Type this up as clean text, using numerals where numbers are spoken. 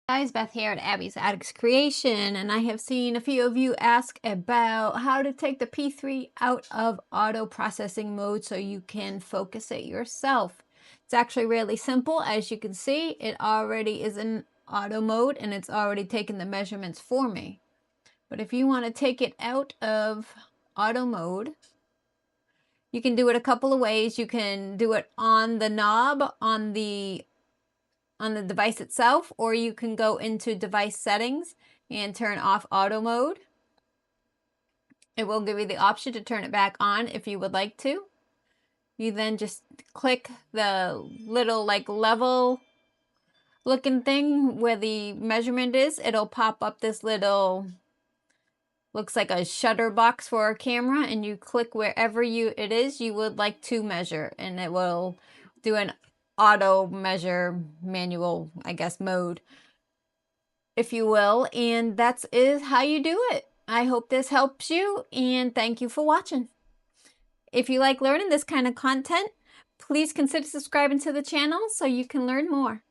Guys, Beth here at Abby's Addicts Creation, and I have seen a few of you ask about how to take the P3 out of auto processing mode so you can focus it yourself. It's actually really simple. As you can see, it already is in auto mode and it's already taken the measurements for me. But if you want to take it out of auto mode, you can do it a couple of ways. You can do it on the knob on the device itself, or you can go into device settings and turn off auto mode. It will give you the option to turn it back on if you would like to. You then just click the little level looking thing where the measurement is. It'll pop up this little, looks like a shutter box for a camera, and you click wherever it is you would like to measure, and it will do an auto measure manual, I guess, mode, if you will, and that is how you do it. I hope this helps you, and thank you for watching. If you like learning this kind of content, please consider subscribing to the channel so you can learn more.